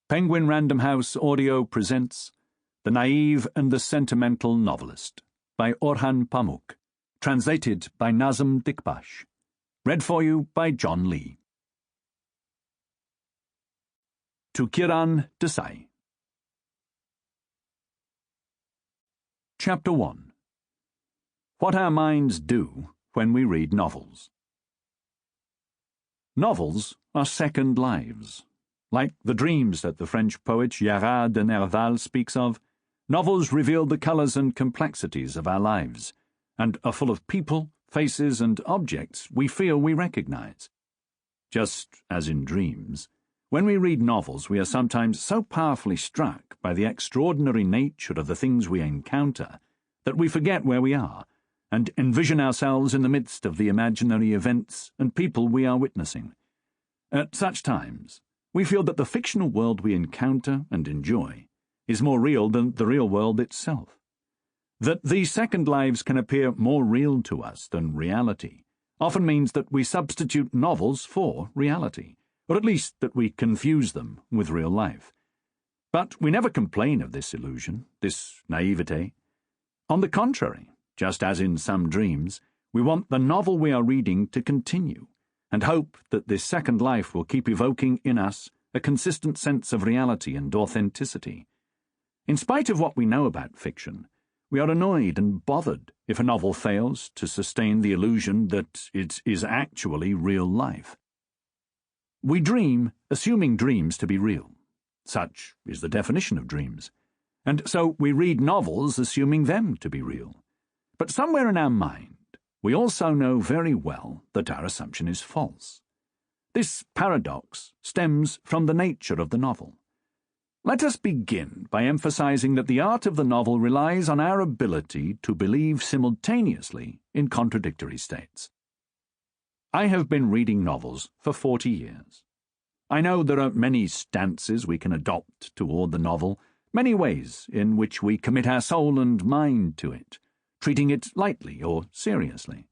Penguin Random House Audio presents The Naïve and the Sentimental Novelist by Orhan Pamuk, translated by Nazım Dikbaş. Read for you by John Lee. To Kiran Desai. Chapter 1. What Our Minds Do When We Read Novels. Novels are second lives. Like the dreams that the French poet Gérard de Nerval speaks of, novels reveal the colours and complexities of our lives, and are full of people, faces, and objects we feel we recognise. Just as in dreams, when we read novels we are sometimes so powerfully struck by the extraordinary nature of the things we encounter that we forget where we are, and envision ourselves in the midst of the imaginary events and people we are witnessing. At such times, we feel that the fictional world we encounter and enjoy is more real than the real world itself. That these second lives can appear more real to us than reality often means that we substitute novels for reality, or at least that we confuse them with real life. But we never complain of this illusion, this naivete. On the contrary, just as in some dreams, we want the novel we are reading to continue, and hope that this second life will keep evoking in us a consistent sense of reality and authenticity. In spite of what we know about fiction, we are annoyed and bothered if a novel fails to sustain the illusion that it is actually real life. We dream, assuming dreams to be real. Such is the definition of dreams. And so we read novels assuming them to be real. But somewhere in our mind, we also know very well that our assumption is false. This paradox stems from the nature of the novel. Let us begin by emphasizing that the art of the novel relies on our ability to believe simultaneously in contradictory states. I have been reading novels for 40 years. I know there are many stances we can adopt toward the novel, many ways in which we commit our soul and mind to it, treating it lightly or seriously.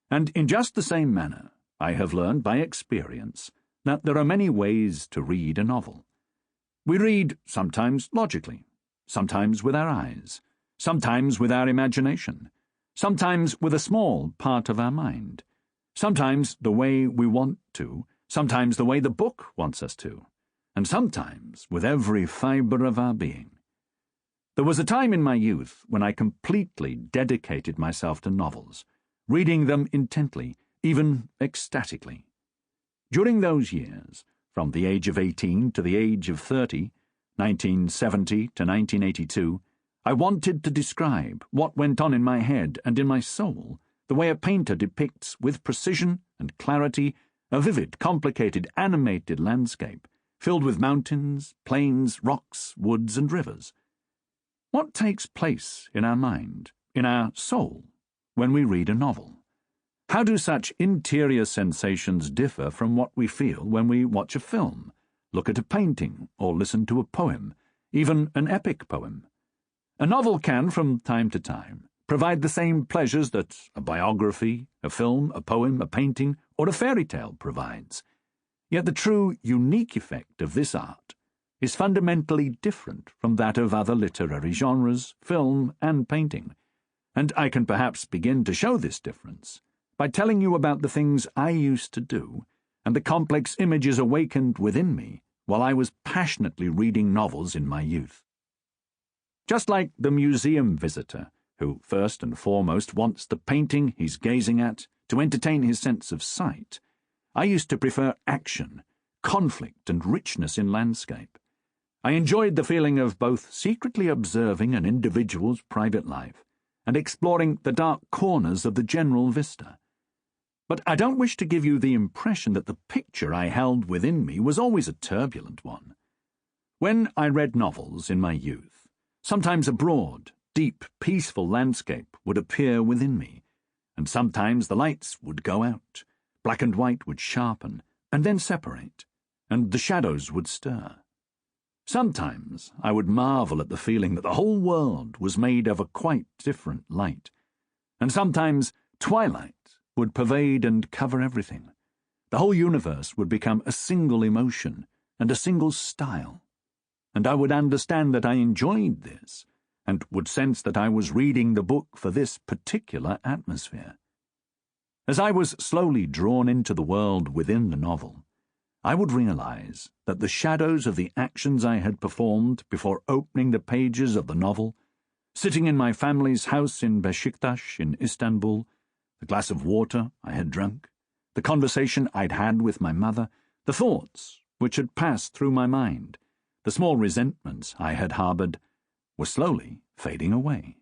And in just the same manner, I have learned by experience that there are many ways to read a novel. We read sometimes logically, sometimes with our eyes, sometimes with our imagination, sometimes with a small part of our mind, sometimes the way we want to, sometimes the way the book wants us to, and sometimes with every fibre of our being. There was a time in my youth when I completely dedicated myself to novels, reading them intently, even ecstatically. During those years, from the age of 18 to the age of 30, 1970 to 1982, I wanted to describe what went on in my head and in my soul, the way a painter depicts with precision and clarity a vivid, complicated, animated landscape filled with mountains, plains, rocks, woods, and rivers. What takes place in our mind, in our soul, when we read a novel? How do such interior sensations differ from what we feel when we watch a film, look at a painting, or listen to a poem, even an epic poem? A novel can, from time to time, provide the same pleasures that a biography, a film, a poem, a painting, or a fairy tale provides. Yet the true, unique effect of this art is fundamentally different from that of other literary genres, film, and painting, and I can perhaps begin to show this difference by telling you about the things I used to do and the complex images awakened within me while I was passionately reading novels in my youth. Just like the museum visitor, who first and foremost wants the painting he's gazing at to entertain his sense of sight, I used to prefer action, conflict, and richness in landscape. I enjoyed the feeling of both secretly observing an individual's private life and exploring the dark corners of the general vista. But I don't wish to give you the impression that the picture I held within me was always a turbulent one. When I read novels in my youth, sometimes a broad, deep, peaceful landscape would appear within me, and sometimes the lights would go out, black and white would sharpen, and then separate, and the shadows would stir. Sometimes I would marvel at the feeling that the whole world was made of a quite different light, and sometimes twilight would pervade and cover everything. The whole universe would become a single emotion and a single style, and I would understand that I enjoyed this, and would sense that I was reading the book for this particular atmosphere. As I was slowly drawn into the world within the novel, I would realize that the shadows of the actions I had performed before opening the pages of the novel, sitting in my family's house in Beşiktaş in Istanbul, the glass of water I had drunk, the conversation I'd had with my mother, the thoughts which had passed through my mind, the small resentments I had harbored, were slowly fading away.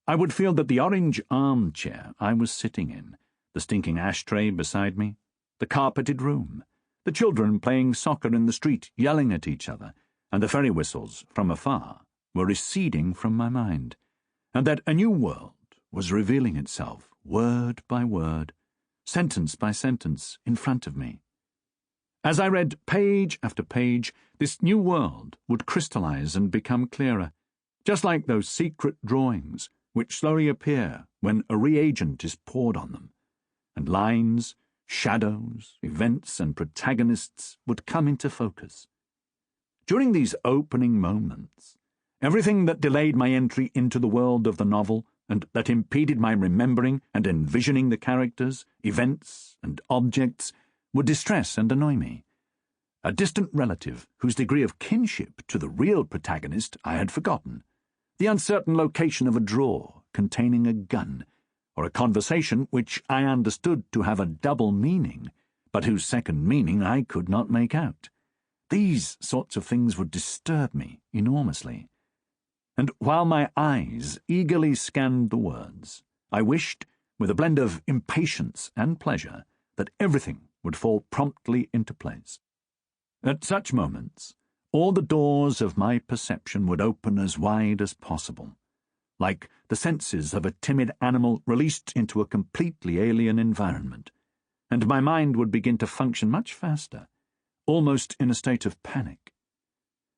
I would feel that the orange armchair I was sitting in, the stinking ashtray beside me, the carpeted room, the children playing soccer in the street yelling at each other, and the ferry whistles from afar were receding from my mind, and that a new world was revealing itself word by word, sentence by sentence in front of me. As I read page after page, this new world would crystallize and become clearer, just like those secret drawings which slowly appear when a reagent is poured on them, and lines, shadows, events, and protagonists would come into focus. During these opening moments, everything that delayed my entry into the world of the novel and that impeded my remembering and envisioning the characters, events, and objects would distress and annoy me. A distant relative whose degree of kinship to the real protagonist I had forgotten, the uncertain location of a drawer containing a gun, or a conversation which I understood to have a double meaning, but whose second meaning I could not make out. These sorts of things would disturb me enormously. And while my eyes eagerly scanned the words, I wished, with a blend of impatience and pleasure, that everything would fall promptly into place. At such moments, all the doors of my perception would open as wide as possible, like the senses of a timid animal released into a completely alien environment, and my mind would begin to function much faster, almost in a state of panic.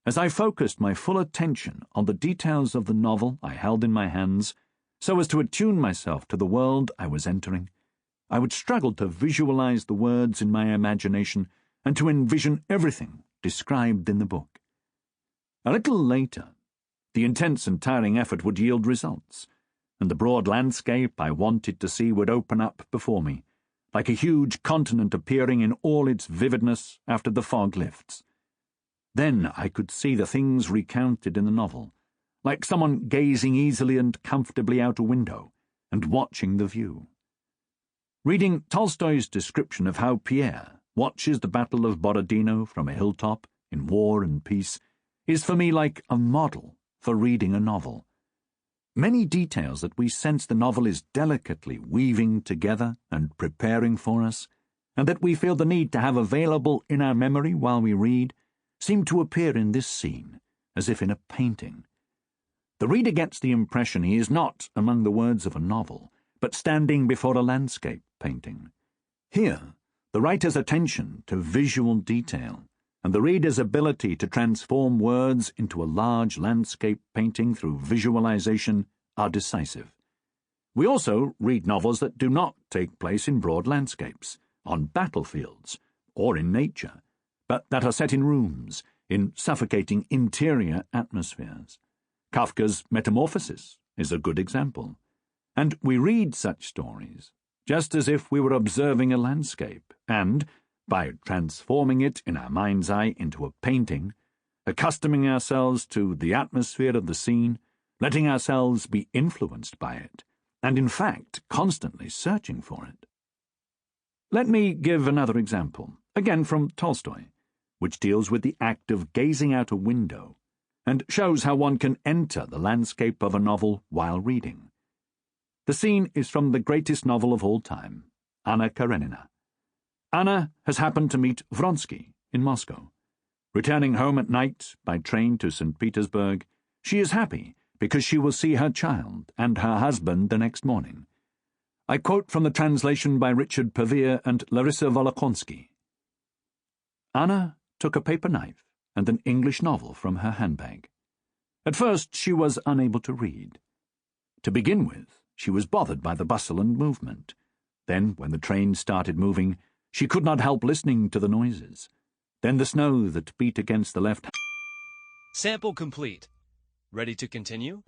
As I focused my full attention on the details of the novel I held in my hands, so as to attune myself to the world I was entering, I would struggle to visualize the words in my imagination and to envision everything described in the book. A little later, the intense and tiring effort would yield results, and the broad landscape I wanted to see would open up before me, like a huge continent appearing in all its vividness after the fog lifts. Then I could see the things recounted in the novel, like someone gazing easily and comfortably out a window and watching the view. Reading Tolstoy's description of how Pierre watches the Battle of Borodino from a hilltop in War and Peace is for me like a model for reading a novel. Many details that we sense the novel is delicately weaving together and preparing for us, and that we feel the need to have available in our memory while we read, seem to appear in this scene, as if in a painting. The reader gets the impression he is not among the words of a novel, but standing before a landscape painting. Here, the writer's attention to visual detail and the reader's ability to transform words into a large landscape painting through visualization are decisive. We also read novels that do not take place in broad landscapes, on battlefields, or in nature, but that are set in rooms, in suffocating interior atmospheres. Kafka's Metamorphosis is a good example. And we read such stories just as if we were observing a landscape, and, by transforming it in our mind's eye into a painting, accustoming ourselves to the atmosphere of the scene, letting ourselves be influenced by it, and in fact constantly searching for it. Let me give another example, again from Tolstoy, which deals with the act of gazing out a window, and shows how one can enter the landscape of a novel while reading. The scene is from the greatest novel of all time, Anna Karenina. Anna has happened to meet Vronsky in Moscow. Returning home at night by train to St. Petersburg, she is happy because she will see her child and her husband the next morning. I quote from the translation by Richard Pavia and Larissa Volokonsky. Anna took a paper knife and an English novel from her handbag. At first she was unable to read. To begin with, she was bothered by the bustle and movement. Then, when the train started moving, she could not help listening to the noises. Then the snow that beat against the left Sample complete. Ready to continue?